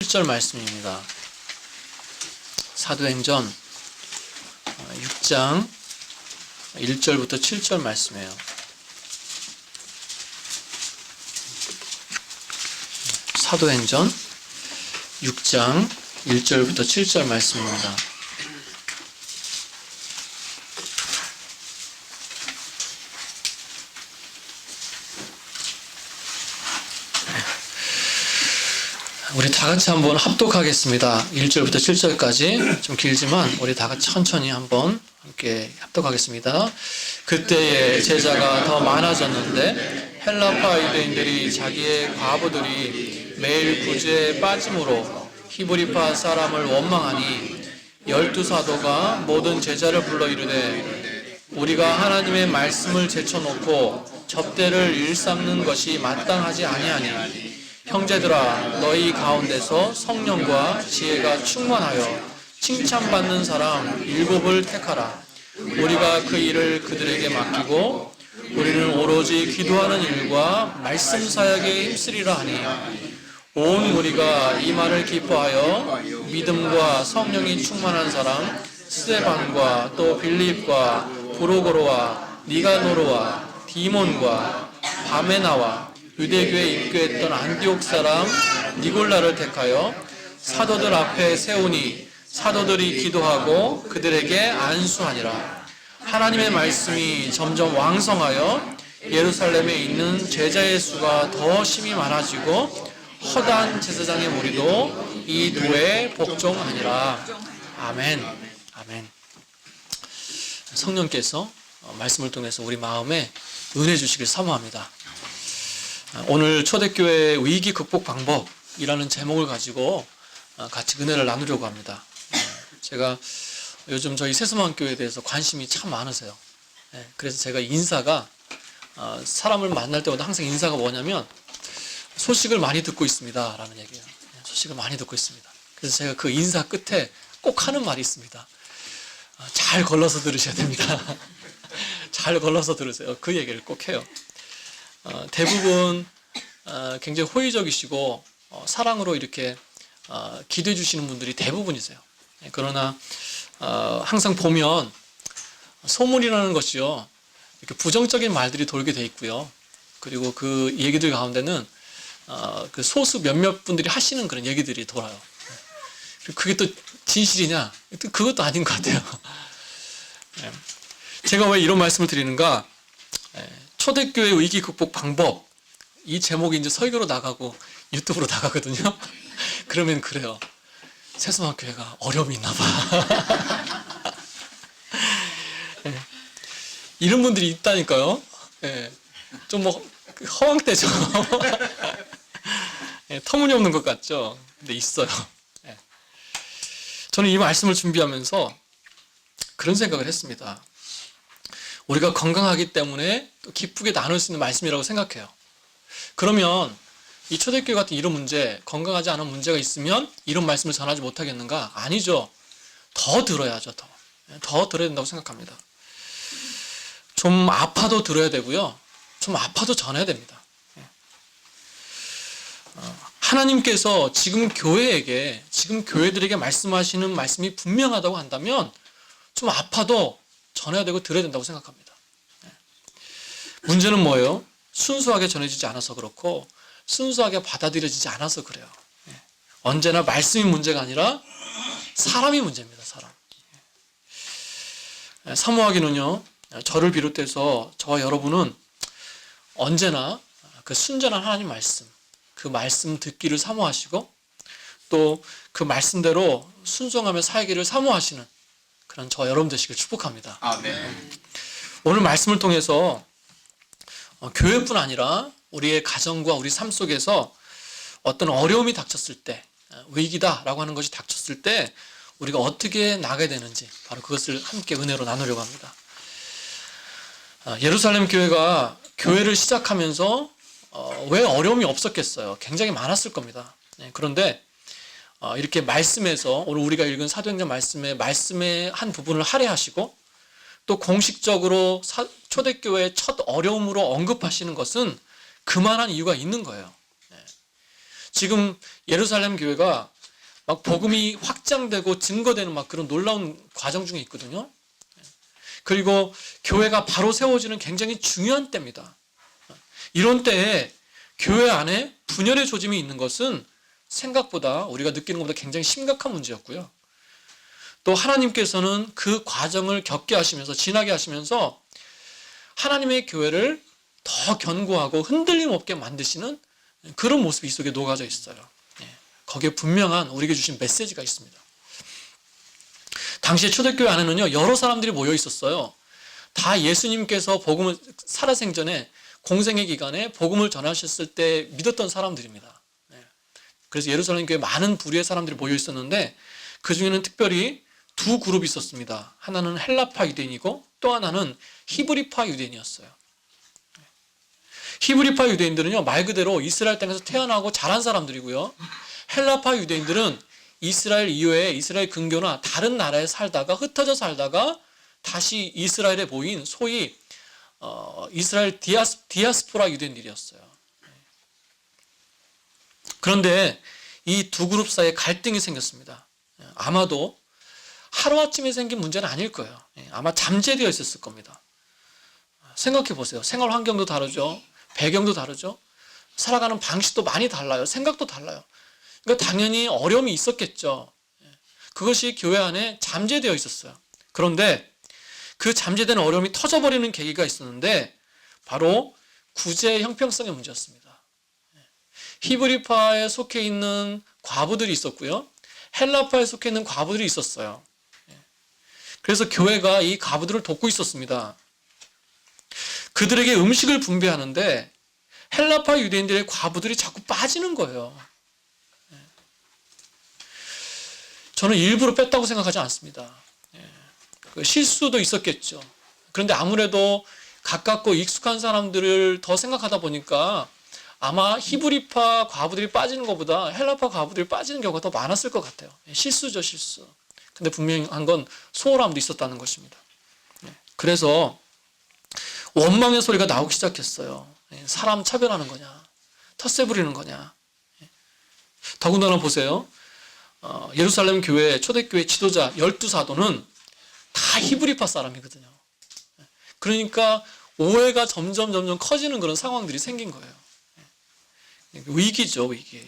7절 말씀입니다. 사도행전 6장 1절부터 7절 말씀이에요. 사도행전 6장 1절부터 7절 말씀입니다. 우리 다 같이 한번 합독하겠습니다. 1절부터 7절까지 좀 길지만 우리 다 같이 천천히 한번 함께 합독하겠습니다. 그때에 제자가 더 많아졌는데 헬라파 유대인들이 자기의 과부들이 매일 구제에 빠짐으로 히브리파 사람을 원망하니 12사도가 모든 제자를 불러 이르되 우리가 하나님의 말씀을 제쳐놓고 접대를 일삼는 것이 마땅하지 아니하니 형제들아 너희 가운데서 성령과 지혜가 충만하여 칭찬받는 사람 7을 택하라. 우리가 그 일을 그들에게 맡기고 우리는 오로지 기도하는 일과 말씀 사역에 힘쓰리라 하니 온 무리가 이 말을 기뻐하여 믿음과 성령이 충만한 사람 스데반과 또 빌립과 브로고로와 니가노르와 디몬과 바메나와 유대교에 입교했던 안디옥 사람 니골라를 택하여 사도들 앞에 세우니 사도들이 기도하고 그들에게 안수하니라. 하나님의 말씀이 점점 왕성하여 예루살렘에 있는 제자의 수가 더 심히 많아지고 허다한 제사장의 무리도 이 도에 복종하니라. 아멘. 아멘. 성령께서 말씀을 통해서 우리 마음에 은혜 주시길 사모합니다. 오늘 초대교회 위기 극복 방법이라는 제목을 가지고 같이 은혜를 나누려고 합니다. 제가 요즘 저희 새수만교회에 대해서 관심이 참 많으세요. 그래서 제가 인사가 사람을 만날 때마다 항상 인사가 뭐냐면 소식을 많이 듣고 있습니다 라는 얘기예요. 소식을 많이 듣고 있습니다. 그래서 제가 그 인사 끝에 꼭 하는 말이 있습니다. 잘 걸러서 들으셔야 됩니다. 잘 걸러서 들으세요. 그 얘기를 꼭 해요. 대부분 굉장히 호의적이시고 사랑으로 이렇게 기도해 주시는 분들이 대부분이세요. 그러나 항상 보면 소문이라는 것이요 이렇게 부정적인 말들이 돌게 돼 있고요. 그리고 그 얘기들 가운데는 그 소수 몇몇 분들이 하시는 그런 얘기들이 돌아요. 그게 또 진실이냐? 그것도 아닌 것 같아요. 제가 왜 이런 말씀을 드리는가? 초대교회 위기 극복 방법 이 제목이 이제 설교로 나가고 유튜브로 나가거든요. 그러면 그래요. 새수만교회가 어려움이 있나 봐. 이런 분들이 있다니까요. 좀 뭐 허황되죠. 터무니없는 것 같죠. 근데 있어요. 저는 이 말씀을 준비하면서 그런 생각을 했습니다. 우리가 건강하기 때문에 또 기쁘게 나눌 수 있는 말씀이라고 생각해요. 그러면 이 초대교회 같은 이런 문제, 건강하지 않은 문제가 있으면 이런 말씀을 전하지 못하겠는가? 아니죠. 더 들어야죠. 더 들어야 된다고 생각합니다. 좀 아파도 들어야 되고요. 좀 아파도 전해야 됩니다. 하나님께서 지금 교회에게, 지금 교회들에게 말씀하시는 말씀이 분명하다고 한다면 좀 아파도 전해야 되고 들어야 된다고 생각합니다. 문제는 뭐예요? 순수하게 전해지지 않아서 그렇고 순수하게 받아들여지지 않아서 그래요. 언제나 말씀이 문제가 아니라 사람이 문제입니다. 사람. 사모하기는요. 저를 비롯해서 저와 여러분은 언제나 그 순전한 하나님 말씀, 그 말씀 듣기를 사모하시고 또 그 말씀대로 순종하며 살기를 사모하시는 그런 저와 여러분 되시길 축복합니다. 아멘. 오늘 말씀을 통해서 교회뿐 아니라 우리의 가정과 우리 삶 속에서 어떤 어려움이 닥쳤을 때, 위기다라고 하는 것이 닥쳤을 때 우리가 어떻게 나가야 되는지 바로 그것을 함께 은혜로 나누려고 합니다. 예루살렘 교회가 교회를 시작하면서 왜 어려움이 없었겠어요? 굉장히 많았을 겁니다. 그런데 이렇게 말씀에서 오늘 우리가 읽은 사도행전 말씀의 한 부분을 할애하시고 또 공식적으로 초대교회의 첫 어려움으로 언급하시는 것은 그만한 이유가 있는 거예요. 지금 예루살렘 교회가 막 복음이 확장되고 증거되는 막 그런 놀라운 과정 중에 있거든요. 그리고 교회가 바로 세워지는 굉장히 중요한 때입니다. 이런 때에 교회 안에 분열의 조짐이 있는 것은 생각보다 우리가 느끼는 것보다 굉장히 심각한 문제였고요. 또 하나님께서는 그 과정을 겪게 하시면서 지나게 하시면서 하나님의 교회를 더 견고하고 흔들림 없게 만드시는 그런 모습이 이 속에 녹아져 있어요. 거기에 분명한 우리에게 주신 메시지가 있습니다. 당시에 초대교회 안에는요, 여러 사람들이 모여 있었어요. 다 예수님께서 복음을 살아생전에 공생의 기간에 복음을 전하셨을 때 믿었던 사람들입니다. 그래서 예루살렘 교회에 많은 부류의 사람들이 모여 있었는데 그 중에는 특별히 두 그룹이 있었습니다. 하나는 헬라파 유대인이고 또 하나는 히브리파 유대인이었어요. 히브리파 유대인들은요, 말 그대로 이스라엘 땅에서 태어나고 자란 사람들이고요. 헬라파 유대인들은 이스라엘 이후에 이스라엘 근교나 다른 나라에 살다가 흩어져 살다가 다시 이스라엘에 모인 소위 이스라엘 디아스포라 유대인들이었어요. 그런데 이 두 그룹 사이에 갈등이 생겼습니다. 아마도 하루아침에 생긴 문제는 아닐 거예요. 아마 잠재되어 있었을 겁니다. 생각해 보세요. 생활 환경도 다르죠. 배경도 다르죠. 살아가는 방식도 많이 달라요. 생각도 달라요. 그러니까 당연히 어려움이 있었겠죠. 그것이 교회 안에 잠재되어 있었어요. 그런데 그 잠재된 어려움이 터져버리는 계기가 있었는데 바로 구제의 형평성의 문제였습니다. 히브리파에 속해 있는 과부들이 있었고요. 헬라파에 속해 있는 과부들이 있었어요. 그래서 교회가 이 과부들을 돕고 있었습니다. 그들에게 음식을 분배하는데 헬라파 유대인들의 과부들이 자꾸 빠지는 거예요. 저는 일부러 뺐다고 생각하지 않습니다. 그 실수도 있었겠죠. 그런데 아무래도 가깝고 익숙한 사람들을 더 생각하다 보니까 아마 히브리파 과부들이 빠지는 것보다 헬라파 과부들이 빠지는 경우가 더 많았을 것 같아요. 실수죠, 실수. 근데 분명한 건 소홀함도 있었다는 것입니다. 그래서 원망의 소리가 나오기 시작했어요. 사람 차별하는 거냐, 텃세 부리는 거냐. 더군다나 보세요. 예루살렘 교회, 초대교회 지도자 12사도는 다 히브리파 사람이거든요. 그러니까 오해가 점점 커지는 그런 상황들이 생긴 거예요. 위기죠, 위기.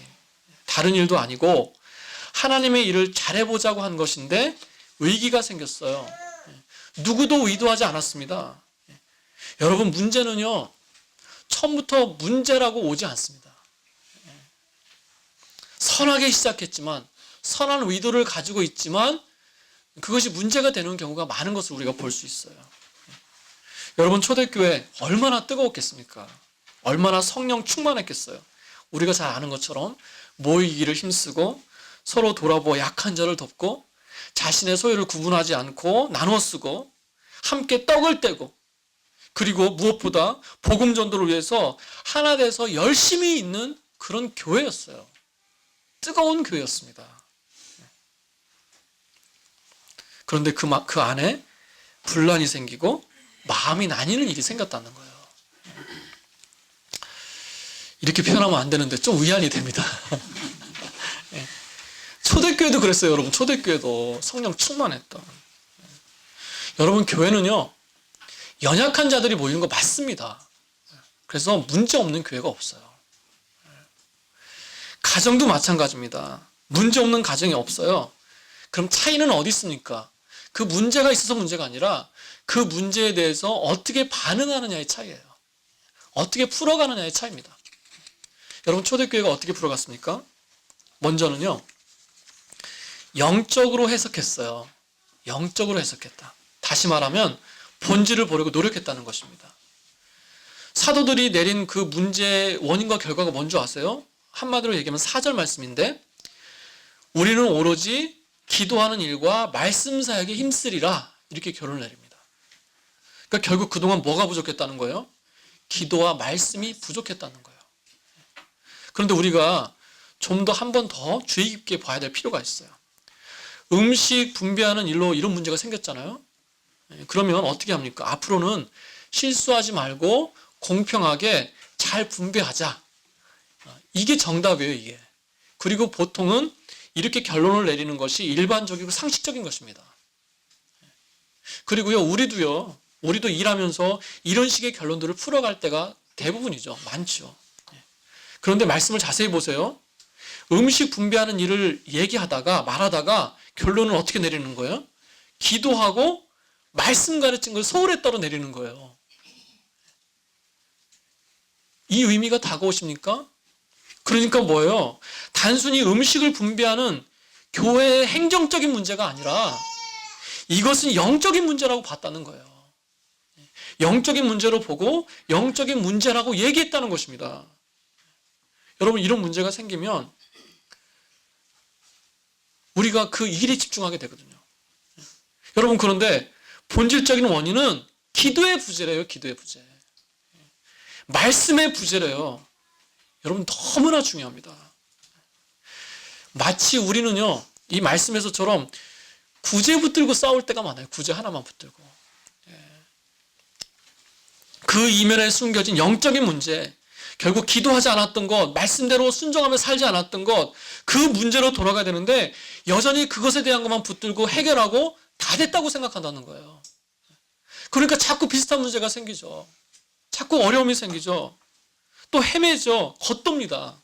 다른 일도 아니고 하나님의 일을 잘해보자고 한 것인데 위기가 생겼어요. 누구도 의도하지 않았습니다. 여러분, 문제는요, 처음부터 문제라고 오지 않습니다. 선하게 시작했지만, 선한 의도를 가지고 있지만 그것이 문제가 되는 경우가 많은 것을 우리가 볼 수 있어요. 여러분, 초대교회 얼마나 뜨거웠겠습니까? 얼마나 성령 충만했겠어요? 우리가 잘 아는 것처럼 모이기를 힘쓰고 서로 돌아보아 약한 자를 돕고 자신의 소유를 구분하지 않고 나눠 쓰고 함께 떡을 떼고 그리고 무엇보다 복음 전도를 위해서 하나 돼서 열심히 있는 그런 교회였어요. 뜨거운 교회였습니다. 그런데 그 안에 분란이 생기고 마음이 나뉘는 일이 생겼다는 거예요. 이렇게 표현하면 안 되는데 좀 위안이 됩니다. 초대교회도 그랬어요, 여러분. 초대교회도 성령 충만했던. 여러분, 교회는요, 연약한 자들이 모이는 거 맞습니다. 그래서 문제 없는 교회가 없어요. 가정도 마찬가지입니다. 문제 없는 가정이 없어요. 그럼 차이는 어디 있습니까? 그 문제가 있어서 문제가 아니라 그 문제에 대해서 어떻게 반응하느냐의 차이예요. 어떻게 풀어가느냐의 차이입니다. 여러분, 초대교회가 어떻게 풀어갔습니까? 먼저는요, 영적으로 해석했어요. 영적으로 해석했다. 다시 말하면 본질을 보려고 노력했다는 것입니다. 사도들이 내린 그 문제의 원인과 결과가 뭔지 아세요? 한마디로 얘기하면 4절 말씀인데, 우리는 오로지 기도하는 일과 말씀 사역에 힘쓰리라, 이렇게 결론을 내립니다. 그러니까 결국 그동안 뭐가 부족했다는 거예요? 기도와 말씀이 부족했다는 거예요. 그런데 우리가 좀 더 한 번 더 주의 깊게 봐야 될 필요가 있어요. 음식 분배하는 일로 이런 문제가 생겼잖아요. 그러면 어떻게 합니까? 앞으로는 실수하지 말고 공평하게 잘 분배하자. 이게 정답이에요, 이게. 그리고 보통은 이렇게 결론을 내리는 것이 일반적이고 상식적인 것입니다. 그리고요, 우리도 일하면서 이런 식의 결론들을 풀어갈 때가 대부분이죠. 많죠. 그런데 말씀을 자세히 보세요. 음식 분배하는 일을 얘기하다가 말하다가 결론을 어떻게 내리는 거예요? 기도하고 말씀 가르친 걸 서울에 따로 내리는 거예요. 이 의미가 다가오십니까? 그러니까 뭐예요? 단순히 음식을 분배하는 교회의 행정적인 문제가 아니라 이것은 영적인 문제라고 봤다는 거예요. 영적인 문제로 보고 영적인 문제라고 얘기했다는 것입니다. 여러분, 이런 문제가 생기면 우리가 그 일에 집중하게 되거든요. 여러분, 그런데 본질적인 원인은 기도의 부재래요. 기도의 부재. 말씀의 부재래요. 여러분, 너무나 중요합니다. 마치 우리는요, 이 말씀에서처럼 구제 붙들고 싸울 때가 많아요. 구제 하나만 붙들고. 그 이면에 숨겨진 영적인 문제, 결국 기도하지 않았던 것, 말씀대로 순종하며 살지 않았던 것, 그 문제로 돌아가야 되는데 여전히 그것에 대한 것만 붙들고 해결하고 다 됐다고 생각한다는 거예요. 그러니까 자꾸 비슷한 문제가 생기죠. 자꾸 어려움이 생기죠. 또 헤매죠. 겉돕니다.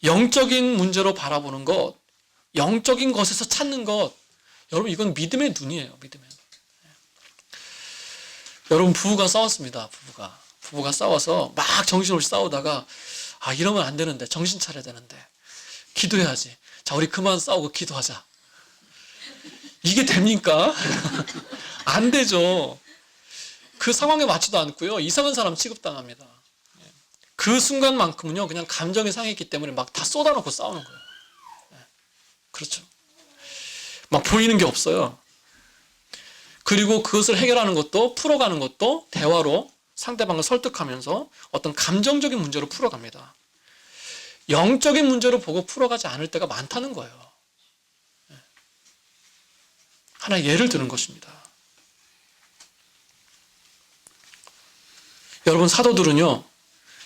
영적인 문제로 바라보는 것, 영적인 것에서 찾는 것, 여러분, 이건 믿음의 눈이에요. 믿음의 눈. 여러분, 부부가 싸웠습니다. 부부가 싸워서 막 정신없이 싸우다가 이러면 안 되는데, 정신 차려야 되는데 기도해야지. 자, 우리 그만 싸우고 기도하자. 이게 됩니까? 안 되죠. 그 상황에 맞지도 않고요, 이상한 사람 취급당합니다. 그 순간만큼은요, 그냥 감정이 상했기 때문에 막 다 쏟아놓고 싸우는 거예요. 그렇죠. 막 보이는 게 없어요. 그리고 그것을 해결하는 것도, 풀어가는 것도 대화로 상대방을 설득하면서 어떤 감정적인 문제로 풀어갑니다. 영적인 문제로 보고 풀어가지 않을 때가 많다는 거예요. 하나 예를 드는 것입니다. 여러분, 사도들은요,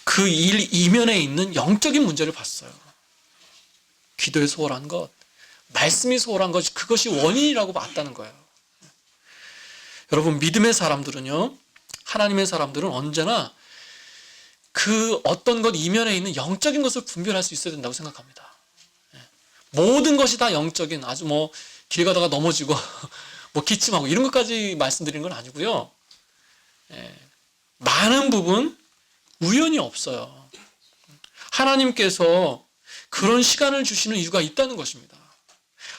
그 일 이면에 있는 영적인 문제를 봤어요. 기도에 소홀한 것, 말씀이 소홀한 것, 그것이 원인이라고 봤다는 거예요. 여러분, 믿음의 사람들은요, 하나님의 사람들은 언제나 그 어떤 것 이면에 있는 영적인 것을 분별할 수 있어야 된다고 생각합니다. 모든 것이 다 영적인, 아주 길 가다가 넘어지고 기침하고 이런 것까지 말씀드리는 건 아니고요. 많은 부분 우연이 없어요. 하나님께서 그런 시간을 주시는 이유가 있다는 것입니다.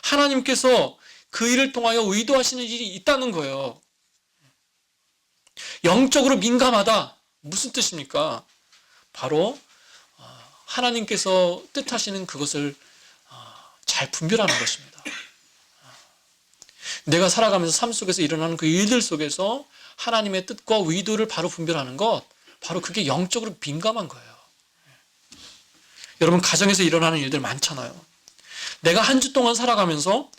하나님께서 그 일을 통하여 의도하시는 일이 있다는 거예요. 영적으로 민감하다. 무슨 뜻입니까? 바로 하나님께서 뜻하시는 그것을 잘 분별하는 것입니다. 내가 살아가면서 삶 속에서 일어나는 그 일들 속에서 하나님의 뜻과 의도를 바로 분별하는 것, 바로 그게 영적으로 민감한 거예요. 여러분, 가정에서 일어나는 일들 많잖아요. 내가 한 주 동안 살아가면서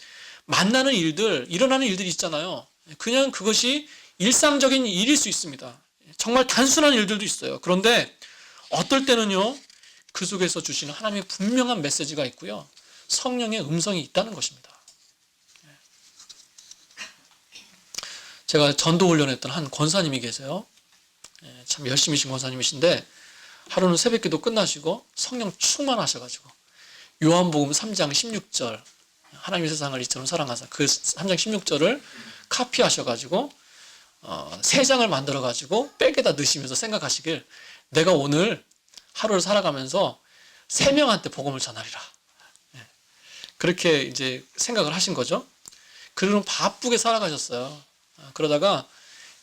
만나는 일들, 일어나는 일들이 있잖아요. 그냥 그것이 일상적인 일일 수 있습니다. 정말 단순한 일들도 있어요. 그런데 어떨 때는요, 그 속에서 주시는 하나님의 분명한 메시지가 있고요, 성령의 음성이 있다는 것입니다. 제가 전도 훈련했던 한 권사님이 계세요. 참 열심히신 권사님이신데 하루는 새벽기도 끝나시고 성령 충만하셔가지고 요한복음 3장 16절, 하나님의 세상을 이처럼 사랑하사, 그 3장 16절을 카피하셔가지고 3장을 만들어가지고 백에다 넣으시면서 생각하시길, 내가 오늘 하루를 살아가면서 3명한테 복음을 전하리라. 그렇게 이제 생각을 하신 거죠. 그러면 바쁘게 살아가셨어요. 그러다가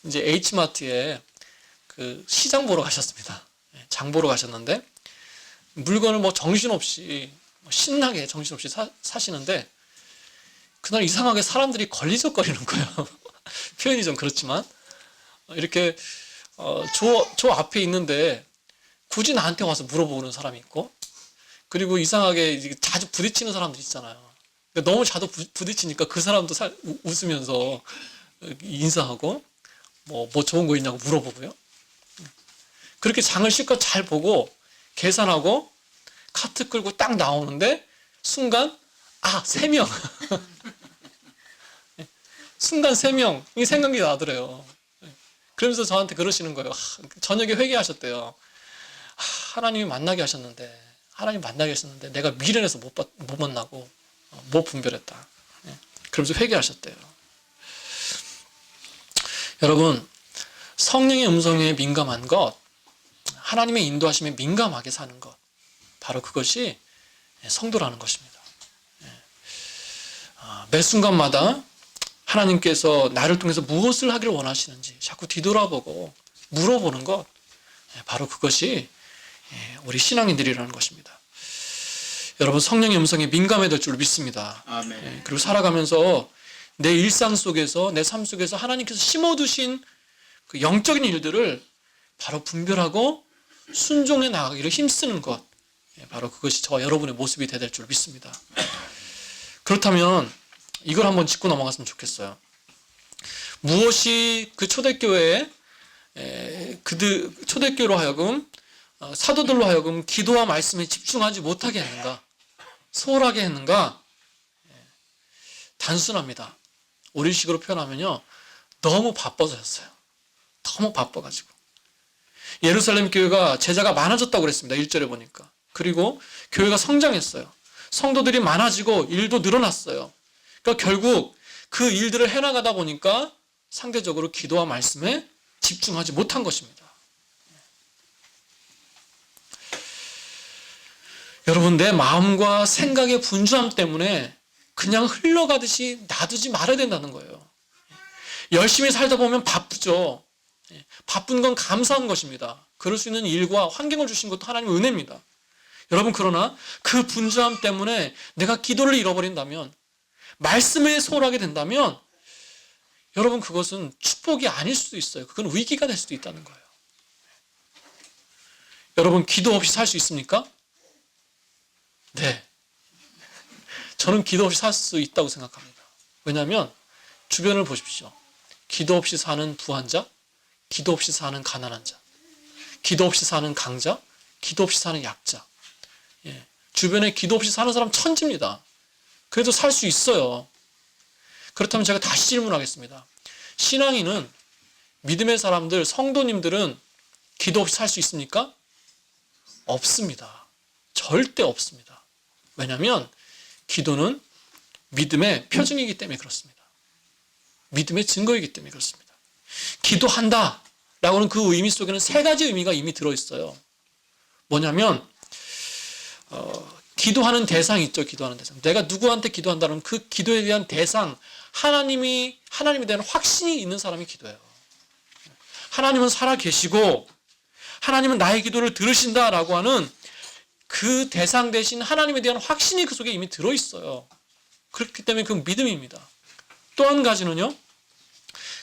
이제 H마트에 그 시장 보러 가셨습니다. 장 보러 가셨는데 물건을 정신없이 신나게 정신없이 사시는데 그날 이상하게 사람들이 걸리적거리는 거예요. 표현이 좀 그렇지만 이렇게 저 앞에 있는데 굳이 나한테 와서 물어보는 사람이 있고, 그리고 이상하게 자주 부딪히는 사람들 있잖아요. 너무 자주 부딪히니까 그 사람도 웃으면서 인사하고 뭐 좋은 거 있냐고 물어보고요. 그렇게 장을 실컷 잘 보고 계산하고 카트 끌고 딱 나오는데 순간 3명. 순간 3명이 생각이 나더래요. 그러면서 저한테 그러시는 거예요. 저녁에 회개하셨대요. 하나님이 만나게 하셨는데, 하나님 만나게 하셨는데 내가 미련해서 못 만나고 못 분별했다. 그러면서 회개하셨대요. 여러분, 성령의 음성에 민감한 것, 하나님의 인도하심에 민감하게 사는 것, 바로 그것이 성도라는 것입니다. 매 순간마다 하나님께서 나를 통해서 무엇을 하기를 원하시는지 자꾸 뒤돌아보고 물어보는 것, 바로 그것이 우리 신앙인들이라는 것입니다. 여러분, 성령의 음성에 민감해야 될 줄 믿습니다. 아멘. 그리고 살아가면서 내 일상 속에서, 내 삶 속에서 하나님께서 심어두신 그 영적인 일들을 바로 분별하고 순종해 나가기를 힘쓰는 것, 바로 그것이 저와 여러분의 모습이 되야 될 줄 믿습니다. 그렇다면 이걸 한번 짚고 넘어갔으면 좋겠어요. 무엇이 그 초대교회에 초대교회로 하여금 사도들로 하여금 기도와 말씀에 집중하지 못하게 했는가, 소홀하게 했는가? 단순합니다. 우리식으로 표현하면요, 너무 바빠서였어요. 너무 바빠가지고. 예루살렘 교회가 제자가 많아졌다고 그랬습니다. 1절에 보니까. 그리고 교회가 성장했어요. 성도들이 많아지고 일도 늘어났어요. 그러니까 결국 그 일들을 해나가다 보니까 상대적으로 기도와 말씀에 집중하지 못한 것입니다. 여러분, 내 마음과 생각의 분주함 때문에 그냥 흘러가듯이 놔두지 말아야 된다는 거예요. 열심히 살다 보면 바쁘죠. 바쁜 건 감사한 것입니다. 그럴 수 있는 일과 환경을 주신 것도 하나님의 은혜입니다. 여러분, 그러나 그 분주함 때문에 내가 기도를 잃어버린다면, 말씀에 소홀하게 된다면, 여러분, 그것은 축복이 아닐 수도 있어요. 그건 위기가 될 수도 있다는 거예요. 여러분, 기도 없이 살 수 있습니까? 네. 저는 기도 없이 살 수 있다고 생각합니다. 왜냐하면 주변을 보십시오. 기도 없이 사는 부한자, 기도 없이 사는 가난한 자, 기도 없이 사는 강자, 기도 없이 사는 약자. 주변에 기도 없이 사는 사람 천지입니다. 그래도 살 수 있어요. 그렇다면 제가 다시 질문하겠습니다. 신앙인은, 믿음의 사람들, 성도님들은 기도 없이 살 수 있습니까? 없습니다. 절대 없습니다. 왜냐하면 기도는 믿음의 표징이기 때문에 그렇습니다. 믿음의 증거이기 때문에 그렇습니다. 기도한다 라고는 그 의미 속에는 3가지 의미가 이미 들어있어요. 뭐냐면 기도하는 대상이 있죠. 기도하는 대상. 내가 누구한테 기도한다면 그 기도에 대한 대상, 하나님에 대한 확신이 있는 사람이 기도해요. 하나님은 살아계시고 하나님은 나의 기도를 들으신다라고 하는 그 대상 대신 하나님에 대한 확신이 그 속에 이미 들어있어요. 그렇기 때문에 그 믿음입니다. 또 한 가지는요,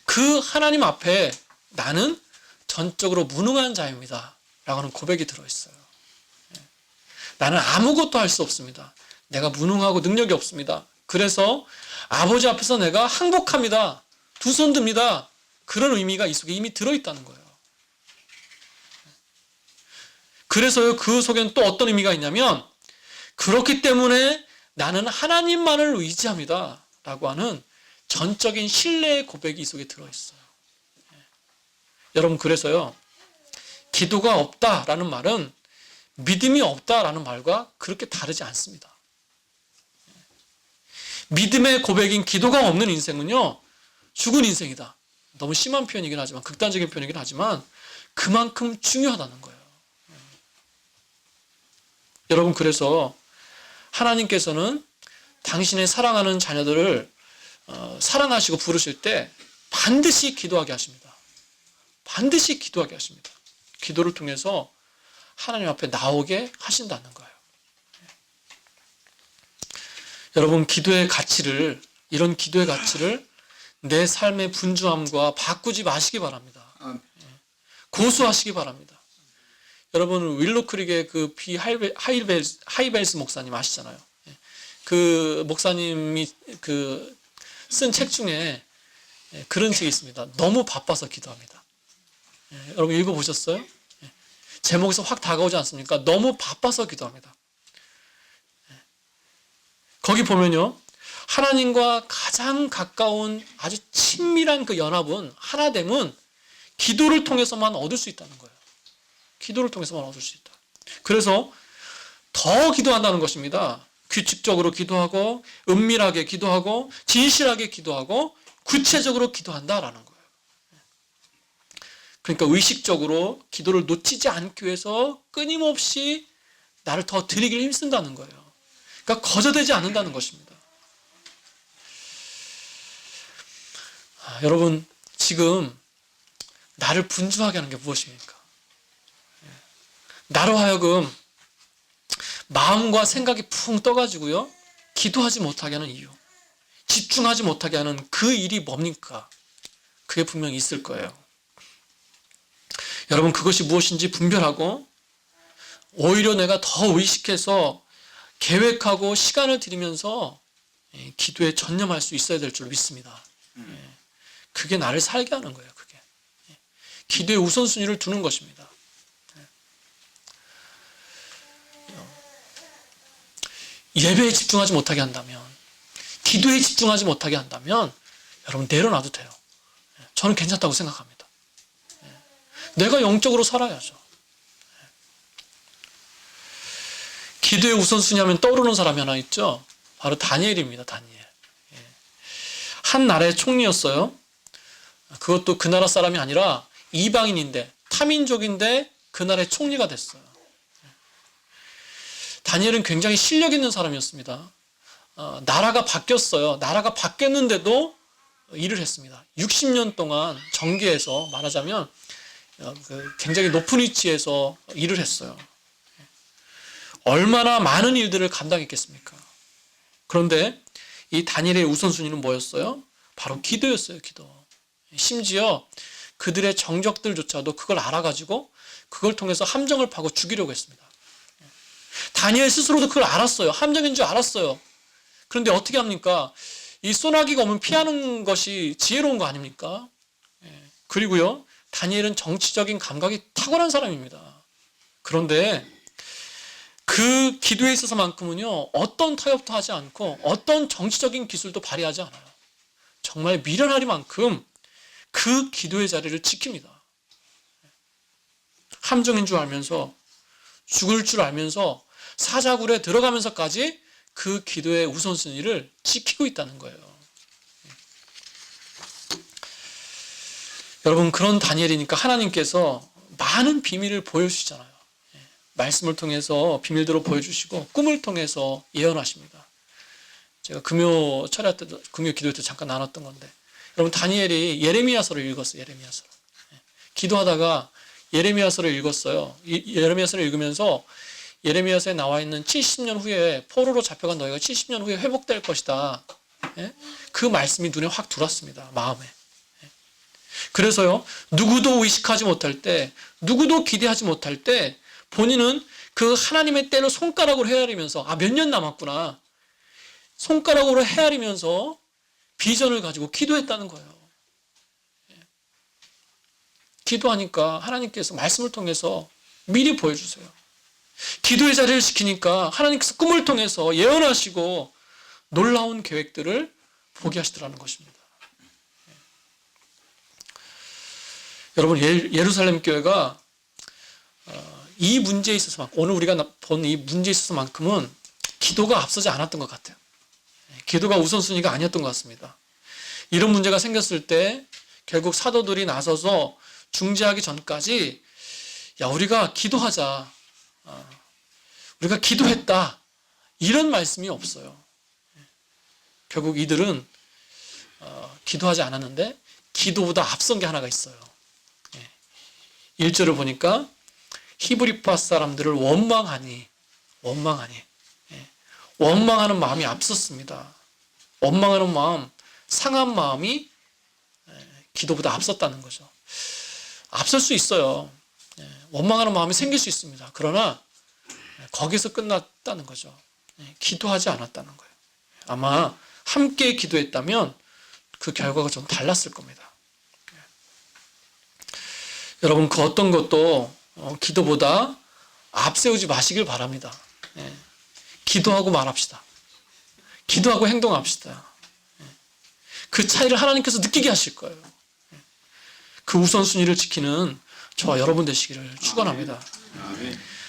그 하나님 앞에 나는 전적으로 무능한 자입니다 라고 하는 고백이 들어있어요. 나는 아무것도 할 수 없습니다. 내가 무능하고 능력이 없습니다. 그래서 아버지 앞에서 내가 항복합니다. 두 손 듭니다. 그런 의미가 이 속에 이미 들어있다는 거예요. 그래서요, 그 속에는 또 어떤 의미가 있냐면, 그렇기 때문에 나는 하나님만을 의지합니다 라고 하는 전적인 신뢰의 고백이 이 속에 들어있어요. 여러분, 그래서요, 기도가 없다라는 말은 믿음이 없다라는 말과 그렇게 다르지 않습니다. 믿음의 고백인 기도가 없는 인생은요, 죽은 인생이다. 너무 심한 표현이긴 하지만, 극단적인 표현이긴 하지만 그만큼 중요하다는 거예요. 여러분, 그래서 하나님께서는 당신의 사랑하는 자녀들을 사랑하시고 부르실 때 반드시 기도하게 하십니다. 반드시 기도하게 하십니다. 기도를 통해서 하나님 앞에 나오게 하신다는 거예요. 여러분, 기도의 가치를, 이런 기도의 가치를 내 삶의 분주함과 바꾸지 마시기 바랍니다. 고수하시기 바랍니다. 여러분, 윌로크릭의 그 하이벨스 목사님 아시잖아요. 그 목사님이 쓴 책 중에 그런 책이 있습니다. 너무 바빠서 기도합니다. 여러분, 읽어보셨어요? 제목에서 확 다가오지 않습니까? 너무 바빠서 기도합니다. 거기 보면요, 하나님과 가장 가까운 아주 친밀한 그 연합은, 하나됨은 기도를 통해서만 얻을 수 있다는 거예요. 기도를 통해서만 얻을 수 있다. 그래서 더 기도한다는 것입니다. 규칙적으로 기도하고, 은밀하게 기도하고, 진실하게 기도하고, 구체적으로 기도한다라는 거예요. 그러니까 의식적으로 기도를 놓치지 않기 위해서 끊임없이 나를 더 드리길 힘쓴다는 거예요. 그러니까 거저되지 않는다는 것입니다. 여러분, 지금 나를 분주하게 하는 게 무엇입니까? 나로 하여금 마음과 생각이 풍 떠가지고요, 기도하지 못하게 하는 이유, 집중하지 못하게 하는 그 일이 뭡니까? 그게 분명히 있을 거예요. 여러분, 그것이 무엇인지 분별하고 오히려 내가 더 의식해서 계획하고 시간을 들이면서 기도에 전념할 수 있어야 될 줄 믿습니다. 그게 나를 살게 하는 거예요. 그게 기도의 우선순위를 두는 것입니다. 예배에 집중하지 못하게 한다면, 기도에 집중하지 못하게 한다면 여러분 내려놔도 돼요. 저는 괜찮다고 생각합니다. 내가 영적으로 살아야죠. 기도의 우선순위 하면 떠오르는 사람이 하나 있죠. 바로 다니엘입니다. 다니엘. 한 나라의 총리였어요. 그것도 그 나라 사람이 아니라 이방인인데, 타민족인데 그 나라의 총리가 됐어요. 다니엘은 굉장히 실력 있는 사람이었습니다. 나라가 바뀌었어요. 나라가 바뀌었는데도 일을 했습니다. 60년 동안 정계에서, 말하자면 굉장히 높은 위치에서 일을 했어요. 얼마나 많은 일들을 감당했겠습니까? 그런데 이 다니엘의 우선순위는 뭐였어요? 바로 기도였어요. 기도. 심지어 그들의 정적들조차도 그걸 알아가지고 그걸 통해서 함정을 파고 죽이려고 했습니다. 다니엘 스스로도 그걸 알았어요. 함정인 줄 알았어요. 그런데 어떻게 합니까? 이 소나기가 오면 피하는 것이 지혜로운 거 아닙니까? 그리고요, 다니엘은 정치적인 감각이 탁월한 사람입니다. 그런데 그 기도에 있어서만큼은요, 어떤 타협도 하지 않고 어떤 정치적인 기술도 발휘하지 않아요. 정말 미련하리만큼 그 기도의 자리를 지킵니다. 함정인 줄 알면서, 죽을 줄 알면서, 사자굴에 들어가면서까지 그 기도의 우선순위를 지키고 있다는 거예요. 여러분, 그런 다니엘이니까 하나님께서 많은 비밀을 보여주시잖아요. 말씀을 통해서 비밀대로 보여주시고 꿈을 통해서 예언하십니다. 제가 금요 철야 때도, 금요 기도 때 잠깐 나눴던 건데, 여러분, 다니엘이 예레미야서를 읽었어요. 예레미야서를. 기도하다가 예레미야서를 읽었어요. 예레미야서를 읽으면서 예레미야서에 나와 있는 70년 후에 포로로 잡혀간 너희가 70년 후에 회복될 것이다. 그 말씀이 눈에 확 들어왔습니다. 마음에. 그래서요, 누구도 의식하지 못할 때, 누구도 기대하지 못할 때 본인은 그 하나님의 때를 손가락으로 헤아리면서, 몇 년 남았구나, 손가락으로 헤아리면서 비전을 가지고 기도했다는 거예요. 기도하니까 하나님께서 말씀을 통해서 미리 보여주세요. 기도의 자리를 지키니까 하나님께서 꿈을 통해서 예언하시고 놀라운 계획들을 보게 하시더라는 것입니다. 여러분, 예루살렘 교회가 이 문제에 있어서, 오늘 우리가 본 이 문제에 있어서만큼은 기도가 앞서지 않았던 것 같아요. 기도가 우선순위가 아니었던 것 같습니다. 이런 문제가 생겼을 때 결국 사도들이 나서서 중재하기 전까지, 우리가 기도하자, 우리가 기도했다, 이런 말씀이 없어요. 결국 이들은 기도하지 않았는데 기도보다 앞선 게 하나가 있어요. 1절을 보니까 히브리파 사람들을 원망하니, 원망하는 마음이 앞섰습니다. 원망하는 마음, 상한 마음이 기도보다 앞섰다는 거죠. 앞설 수 있어요. 원망하는 마음이 생길 수 있습니다. 그러나 거기서 끝났다는 거죠. 기도하지 않았다는 거예요. 아마 함께 기도했다면 그 결과가 좀 달랐을 겁니다. 여러분, 그 어떤 것도 기도보다 앞세우지 마시길 바랍니다. 기도하고 말합시다. 기도하고 행동합시다. 그 차이를 하나님께서 느끼게 하실 거예요. 그 우선순위를 지키는 저와 여러분 되시기를 축원합니다.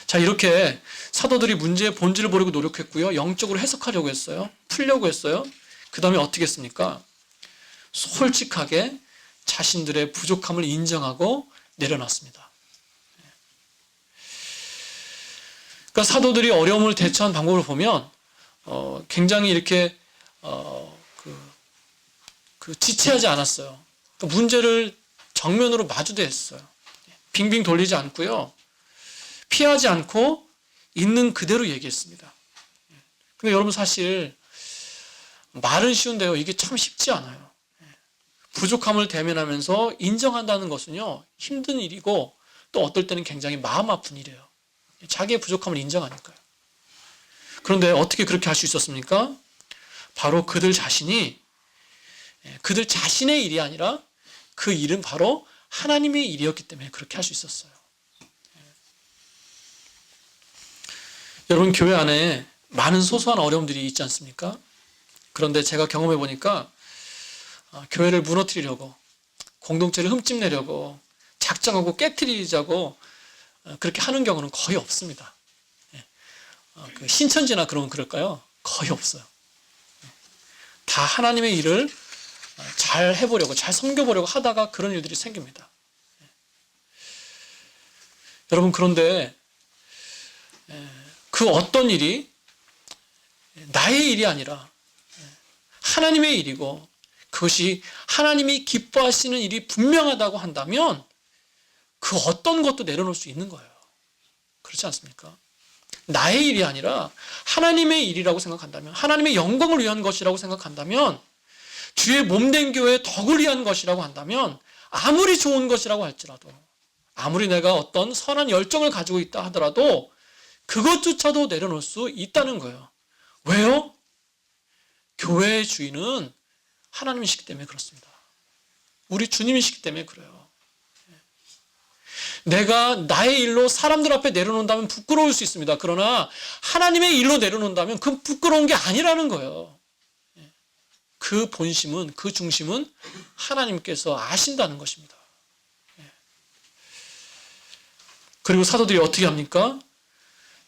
자, 이렇게 사도들이 문제의 본질을 보려고 노력했고요. 영적으로 해석하려고 했어요. 풀려고 했어요. 그 다음에 어떻게 했습니까? 솔직하게 자신들의 부족함을 인정하고 내려놨습니다. 그러니까 사도들이 어려움을 대처한 방법을 보면 굉장히 이렇게 지체하지 않았어요. 그러니까 문제를 정면으로 마주대했어요. 빙빙 돌리지 않고요. 피하지 않고 있는 그대로 얘기했습니다. 근데 여러분 사실 말은 쉬운데요. 이게 참 쉽지 않아요. 부족함을 대면하면서 인정한다는 것은요. 힘든 일이고 또 어떨 때는 굉장히 마음 아픈 일이에요. 자기의 부족함을 인정하니까요. 그런데 어떻게 그렇게 할 수 있었습니까? 바로 그들 자신의 일이 아니라 그 일은 바로 하나님의 일이었기 때문에 그렇게 할 수 있었어요. 여러분, 교회 안에 많은 소소한 어려움들이 있지 않습니까? 그런데 제가 경험해 보니까 교회를 무너뜨리려고, 공동체를 흠집내려고, 작정하고 깨트리자고 그렇게 하는 경우는 거의 없습니다. 신천지나 그럴까요? 거의 없어요. 다 하나님의 일을 잘 해보려고, 잘 섬겨보려고 하다가 그런 일들이 생깁니다. 여러분, 그런데 그 어떤 일이 나의 일이 아니라 하나님의 일이고 그것이 하나님이 기뻐하시는 일이 분명하다고 한다면 그 어떤 것도 내려놓을 수 있는 거예요. 그렇지 않습니까? 나의 일이 아니라 하나님의 일이라고 생각한다면, 하나님의 영광을 위한 것이라고 생각한다면, 주의 몸된 교회의 덕을 위한 것이라고 한다면, 아무리 좋은 것이라고 할지라도, 아무리 내가 어떤 선한 열정을 가지고 있다 하더라도 그것조차도 내려놓을 수 있다는 거예요. 왜요? 교회의 주인은 하나님이시기 때문에 그렇습니다. 우리 주님이시기 때문에 그래요. 내가 나의 일로 사람들 앞에 내려놓는다면 부끄러울 수 있습니다. 그러나 하나님의 일로 내려놓는다면 그건 부끄러운 게 아니라는 거예요. 그 본심은, 그 중심은 하나님께서 아신다는 것입니다. 그리고 사도들이 어떻게 합니까?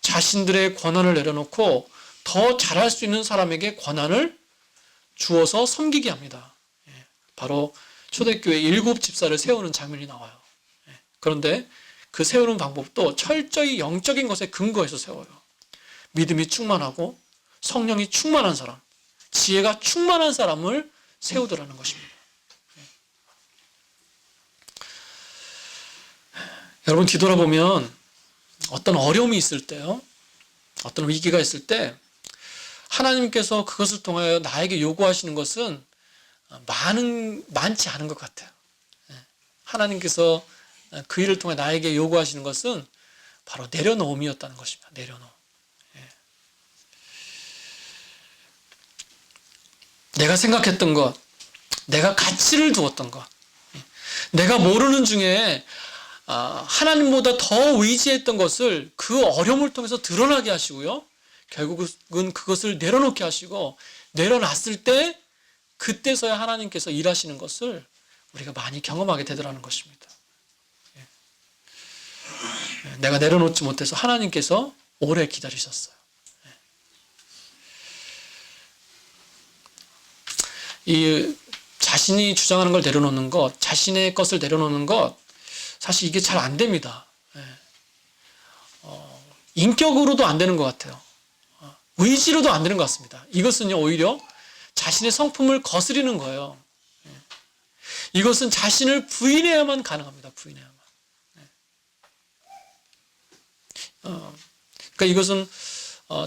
자신들의 권한을 내려놓고 더 잘할 수 있는 사람에게 권한을 주어서 섬기게 합니다. 바로 초대교회 7 집사를 세우는 장면이 나와요. 그런데 그 세우는 방법도 철저히 영적인 것에 근거해서 세워요. 믿음이 충만하고 성령이 충만한 사람, 지혜가 충만한 사람을 세우더라는 것입니다. 여러분, 뒤돌아보면 어떤 어려움이 있을 때요, 어떤 위기가 있을 때 하나님께서 그것을 통하여 나에게 요구하시는 것은 많지 않은 것 같아요. 하나님께서 그 일을 통해 나에게 요구하시는 것은 바로 내려놓음이었다는 것입니다. 내려놓음. 내가 생각했던 것, 내가 가치를 두었던 것, 내가 모르는 중에 하나님보다 더 의지했던 것을 그 어려움을 통해서 드러나게 하시고요. 결국은 그것을 내려놓게 하시고, 내려놨을 때 그때서야 하나님께서 일하시는 것을 우리가 많이 경험하게 되더라는 것입니다. 내가 내려놓지 못해서 하나님께서 오래 기다리셨어요. 이 자신이 주장하는 걸 내려놓는 것, 자신의 것을 내려놓는 것, 사실 이게 잘 안 됩니다. 인격으로도 안 되는 것 같아요. 의지로도 안 되는 것 같습니다. 이것은요, 오히려 자신의 성품을 거스리는 거예요. 이것은 자신을 부인해야만 가능합니다. 부인해야만. 그러니까 이것은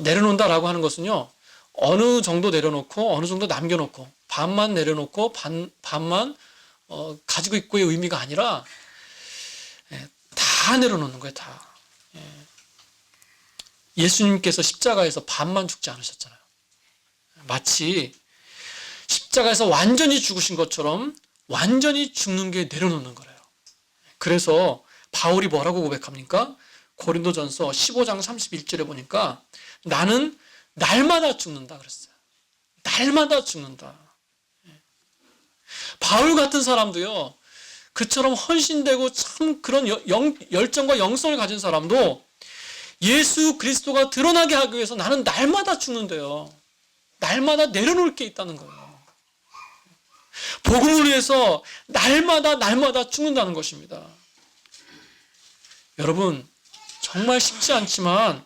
내려놓는다라고 하는 것은요, 어느 정도 내려놓고 어느 정도 남겨놓고 반만 내려놓고 반만 가지고 있고의 의미가 아니라 다 내려놓는 거예요. 다. 예수님께서 십자가에서 반만 죽지 않으셨잖아요. 마치 십자가에서 완전히 죽으신 것처럼 완전히 죽는 게 내려놓는 거래요. 그래서 바울이 뭐라고 고백합니까? 고린도전서 15장 31절에 보니까 나는 날마다 죽는다 그랬어요. 날마다 죽는다. 바울 같은 사람도요, 그처럼 헌신되고 참 그런 열정과 영성을 가진 사람도 예수 그리스도가 드러나게 하기 위해서 나는 날마다 죽는데요. 날마다 내려놓을 게 있다는 거예요. 복음을 위해서 날마다 죽는다는 것입니다. 여러분, 정말 쉽지 않지만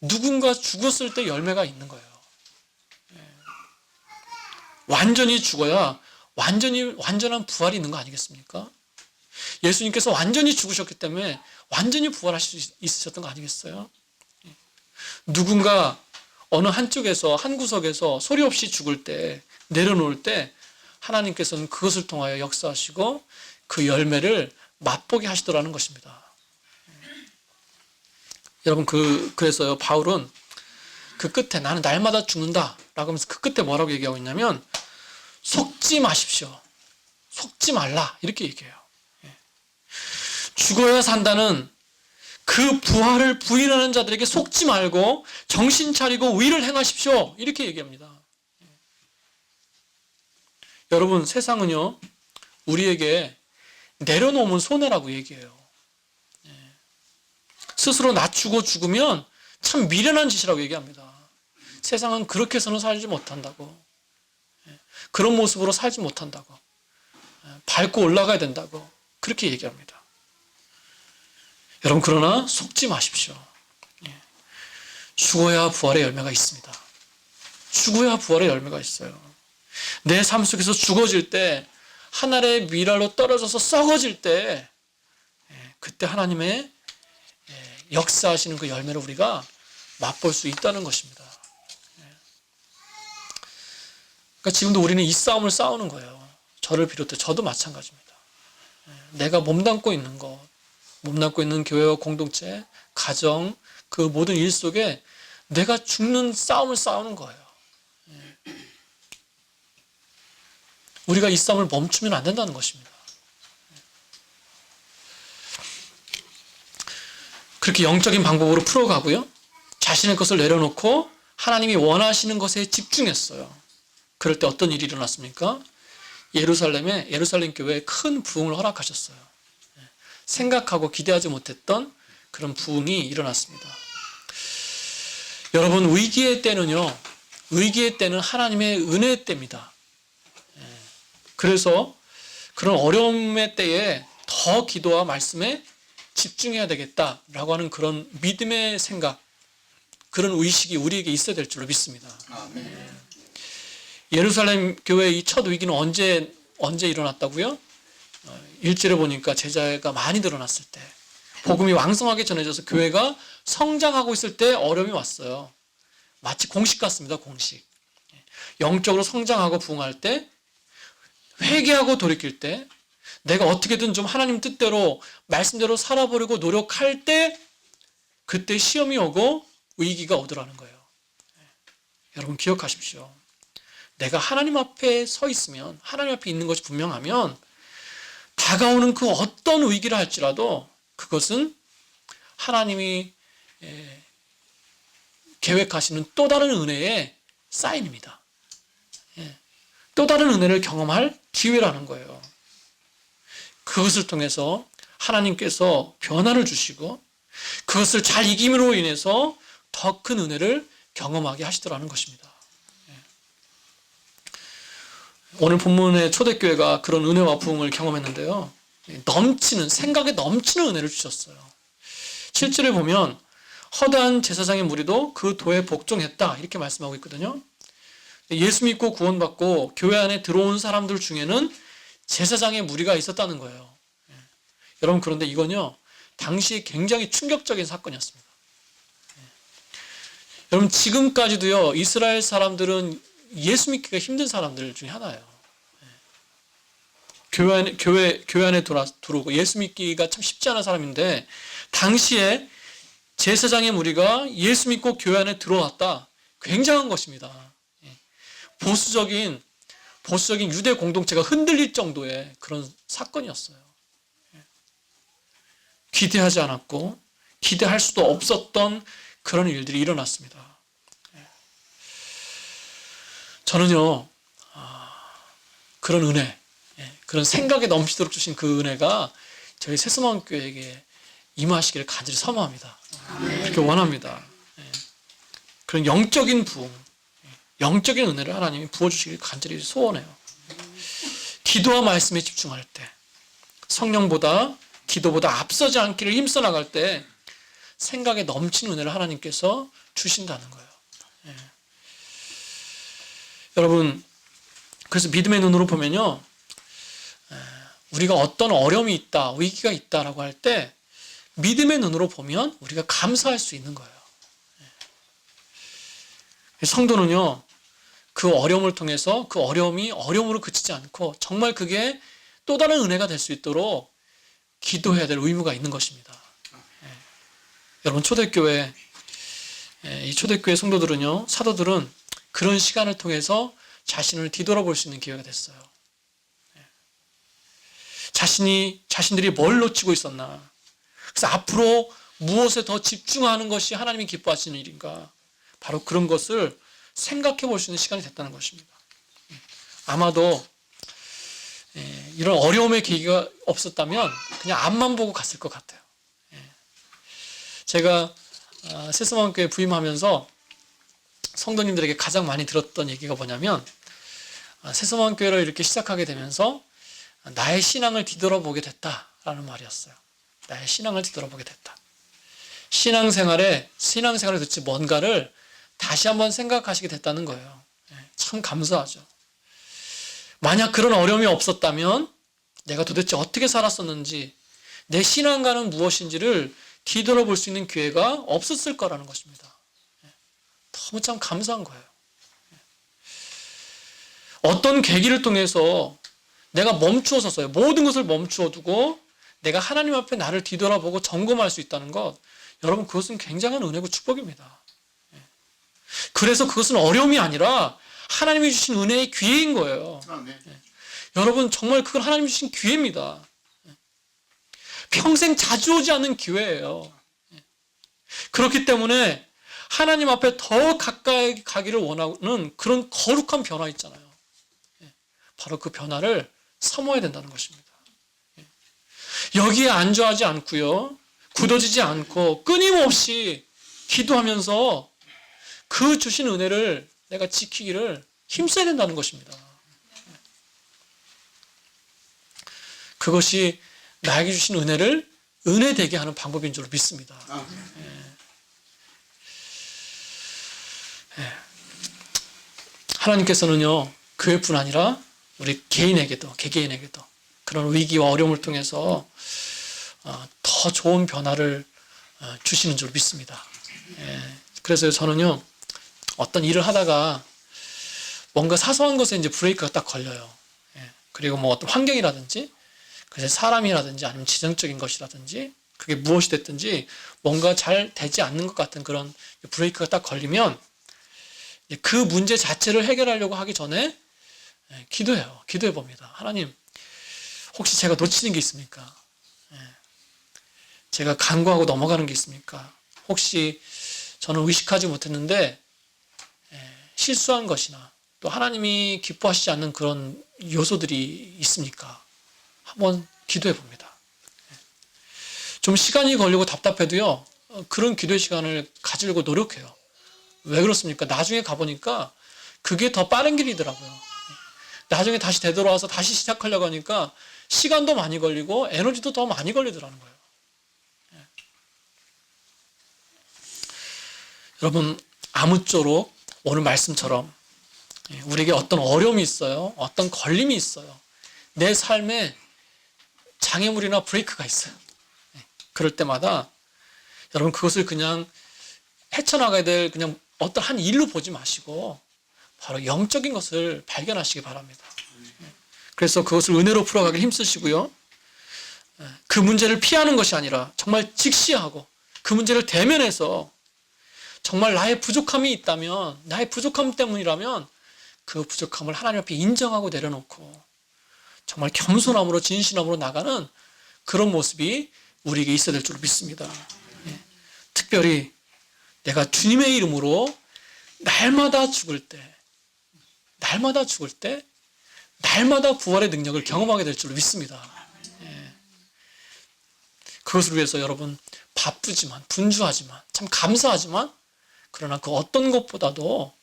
누군가 죽었을 때 열매가 있는 거예요. 완전히 죽어야 완전한 부활이 있는 거 아니겠습니까? 예수님께서 완전히 죽으셨기 때문에 완전히 부활하실 수 있으셨던 거 아니겠어요? 누군가 어느 한쪽에서 한 구석에서 소리 없이 죽을 때, 내려놓을 때 하나님께서는 그것을 통하여 역사하시고 그 열매를 맛보게 하시더라는 것입니다. 여러분, 그래서요, 바울은 그 끝에 나는 날마다 죽는다 라고 하면서 그 끝에 뭐라고 얘기하고 있냐면 속지 마십시오. 속지 말라. 이렇게 얘기해요. 죽어야 산다는 그 부활을 부인하는 자들에게 속지 말고 정신 차리고 의를 행하십시오. 이렇게 얘기합니다. 여러분, 세상은요, 우리에게 내려놓으면 손해라고 얘기해요. 스스로 낮추고 죽으면 참 미련한 짓이라고 얘기합니다. 세상은 그렇게 해서는 살지 못한다고. 그런 모습으로 살지 못한다고. 밟고 올라가야 된다고. 그렇게 얘기합니다. 여러분, 그러나 속지 마십시오. 죽어야 부활의 열매가 있습니다. 죽어야 부활의 열매가 있어요. 내 삶 속에서 죽어질 때, 하늘의 미랄로 떨어져서 썩어질 때, 그때 하나님의 역사하시는 그 열매를 우리가 맛볼 수 있다는 것입니다. 그러니까 지금도 우리는 이 싸움을 싸우는 거예요. 저를 비롯해 저도 마찬가지입니다. 내가 몸담고 있는 것, 몸담고 있는 교회와 공동체, 가정, 그 모든 일 속에 내가 죽는 싸움을 싸우는 거예요. 우리가 이 싸움을 멈추면 안 된다는 것입니다. 그렇게 영적인 방법으로 풀어가고요. 자신의 것을 내려놓고 하나님이 원하시는 것에 집중했어요. 그럴 때 어떤 일이 일어났습니까? 예루살렘 교회에 큰 부흥을 허락하셨어요. 생각하고 기대하지 못했던 그런 부흥이 일어났습니다. 여러분, 위기의 때는 하나님의 은혜의 때입니다. 그래서 그런 어려움의 때에 더 기도와 말씀에 집중해야 되겠다라고 하는 그런 믿음의 생각, 그런 의식이 우리에게 있어야 될 줄로 믿습니다. 아멘. 예루살렘 교회의 이 첫 위기는 언제 일어났다고요? 1절에 보니까 제자가 많이 늘어났을 때, 복음이 왕성하게 전해져서 교회가 성장하고 있을 때 어려움이 왔어요. 마치 공식 같습니다. 공식. 영적으로 성장하고 부흥할 때, 회개하고 돌이킬 때, 내가 어떻게든 좀 하나님 뜻대로 말씀대로 살아보려고 노력할 때, 그때 시험이 오고 위기가 오더라는 거예요. 여러분, 기억하십시오. 내가 하나님 앞에 서 있으면, 하나님 앞에 있는 것이 분명하면 다가오는 그 어떤 위기를 할지라도 그것은 하나님이 계획하시는 또 다른 은혜의 사인입니다. 또 다른 은혜를 경험할 기회라는 거예요. 그것을 통해서 하나님께서 변화를 주시고 그것을 잘 이김으로 인해서 더 큰 은혜를 경험하게 하시더라는 것입니다. 오늘 본문의 초대교회가 그런 은혜와 부흥을 경험했는데요. 생각에 넘치는 은혜를 주셨어요. 7절에 보면 허다한 제사장의 무리도 그 도에 복종했다 이렇게 말씀하고 있거든요. 예수 믿고 구원받고 교회 안에 들어온 사람들 중에는 제사장의 무리가 있었다는 거예요. 여러분, 그런데 이건요, 당시에 굉장히 충격적인 사건이었습니다. 여러분, 지금까지도요, 이스라엘 사람들은 예수 믿기가 힘든 사람들 중에 하나예요. 교회 안에 들어오고 예수 믿기가 참 쉽지 않은 사람인데, 당시에 제사장의 무리가 예수 믿고 교회 안에 들어왔다. 굉장한 것입니다. 보수적인 유대 공동체가 흔들릴 정도의 그런 사건이었어요. 기대하지 않았고 기대할 수도 없었던 그런 일들이 일어났습니다. 저는요, 그런 은혜, 그런 생각에 넘치도록 주신 그 은혜가 저희 새소망교회에게 임하시기를 간절히 사모합니다. 그렇게 원합니다. 그런 영적인 부흥, 영적인 은혜를 하나님이 부어주시길 간절히 소원해요. 기도와 말씀에 집중할 때, 성령보다 기도보다 앞서지 않기를 힘써 나갈 때 생각에 넘치는 은혜를 하나님께서 주신다는 거예요. 여러분, 그래서 믿음의 눈으로 보면요, 우리가 어떤 어려움이 있다, 위기가 있다라고 할 때 믿음의 눈으로 보면 우리가 감사할 수 있는 거예요. 성도는요, 그 어려움을 통해서 그 어려움이 어려움으로 그치지 않고 정말 그게 또 다른 은혜가 될 수 있도록 기도해야 될 의무가 있는 것입니다. 여러분, 초대교회, 이 초대교회 성도들은요, 사도들은 그런 시간을 통해서 자신을 뒤돌아볼 수 있는 기회가 됐어요. 자신들이 뭘 놓치고 있었나. 그래서 앞으로 무엇에 더 집중하는 것이 하나님이 기뻐하시는 일인가. 바로 그런 것을 생각해 볼 수 있는 시간이 됐다는 것입니다. 아마도 이런 어려움의 계기가 없었다면 그냥 앞만 보고 갔을 것 같아요. 제가 새소망교회 부임하면서 성도님들에게 가장 많이 들었던 얘기가 뭐냐면, 새소망교회를 이렇게 시작하게 되면서 나의 신앙을 뒤돌아보게 됐다라는 말이었어요. 나의 신앙을 뒤돌아보게 됐다. 신앙생활에 도대체 뭔가를 다시 한번 생각하시게 됐다는 거예요. 참 감사하죠. 만약 그런 어려움이 없었다면 내가 도대체 어떻게 살았었는지, 내 신앙과는 무엇인지를 뒤돌아볼 수 있는 기회가 없었을 거라는 것입니다. 너무 참 감사한 거예요. 어떤 계기를 통해서 내가 멈추어 섰어요. 모든 것을 멈추어 두고 내가 하나님 앞에 나를 뒤돌아보고 점검할 수 있다는 것, 여러분, 그것은 굉장한 은혜고 축복입니다. 그래서 그것은 어려움이 아니라 하나님이 주신 은혜의 기회인 거예요. 여러분, 정말 그건 하나님이 주신 기회입니다. 평생 자주 오지 않는 기회예요. 그렇기 때문에 하나님 앞에 더 가까이 가기를 원하는 그런 거룩한 변화 있잖아요. 바로 그 변화를 사모해야 된다는 것입니다. 여기에 안주하지 않고요, 굳어지지 않고 끊임없이 기도하면서 그 주신 은혜를 내가 지키기를 힘써야 된다는 것입니다. 그것이 나에게 주신 은혜를 은혜되게 하는 방법인 줄 믿습니다. 하나님께서는요, 교회뿐 아니라 우리 개개인에게도 그런 위기와 어려움을 통해서 더 좋은 변화를 주시는 줄 믿습니다. 그래서 저는요, 어떤 일을 하다가 뭔가 사소한 것에 이제 브레이크가 딱 걸려요. 그리고 뭐 어떤 환경이라든지, 그래서 사람이라든지 아니면 지정적인 것이라든지, 그게 무엇이 됐든지 뭔가 잘 되지 않는 것 같은 그런 브레이크가 딱 걸리면 그 문제 자체를 해결하려고 하기 전에 기도해요. 기도해 봅니다. 하나님, 혹시 제가 놓치는 게 있습니까? 제가 간과하고 넘어가는 게 있습니까? 혹시 저는 의식하지 못했는데 실수한 것이나 또 하나님이 기뻐하시지 않는 그런 요소들이 있습니까? 한번 기도해 봅니다. 좀 시간이 걸리고 답답해도요, 그런 기도의 시간을 가지려고 노력해요. 왜 그렇습니까? 나중에 가보니까 그게 더 빠른 길이더라고요. 나중에 다시 되돌아와서 다시 시작하려고 하니까 시간도 많이 걸리고 에너지도 더 많이 걸리더라는 거예요. 여러분, 아무쪼록 오늘 말씀처럼 우리에게 어떤 어려움이 있어요. 어떤 걸림이 있어요. 내 삶에 장애물이나 브레이크가 있어요. 그럴 때마다 여러분, 그것을 그냥 헤쳐나가야 될 그냥 어떤 한 일로 보지 마시고 바로 영적인 것을 발견하시기 바랍니다. 그래서 그것을 은혜로 풀어가길 힘쓰시고요, 그 문제를 피하는 것이 아니라 정말 직시하고 그 문제를 대면해서 정말 나의 부족함이 있다면, 나의 부족함 때문이라면 그 부족함을 하나님 앞에 인정하고 내려놓고 정말 겸손함으로 진실함으로 나가는 그런 모습이 우리에게 있어야 될 줄 믿습니다. 특별히 내가 주님의 이름으로 날마다 죽을 때, 날마다 죽을 때 날마다 부활의 능력을 경험하게 될 줄로 믿습니다. 그것을 위해서 여러분 바쁘지만 분주하지만 참 감사하지만 그러나 그 어떤 것보다도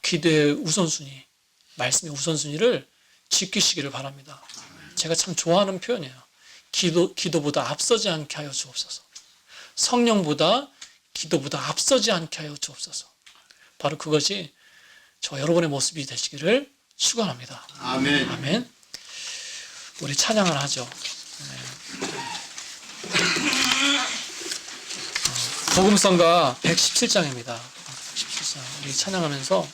기도의 우선순위, 말씀의 우선순위를 지키시기를 바랍니다. 제가 참 좋아하는 표현이에요. 기도보다 앞서지 않게 하여 주옵소서. 성령보다 기도보다 앞서지 않게 하여 주옵소서. 바로 그것이 저 여러분의 모습이 되시기를 축원합니다. 아멘. 아멘. 우리 찬양을 하죠. 복음성가 117장입니다. 117장 우리 찬양하면서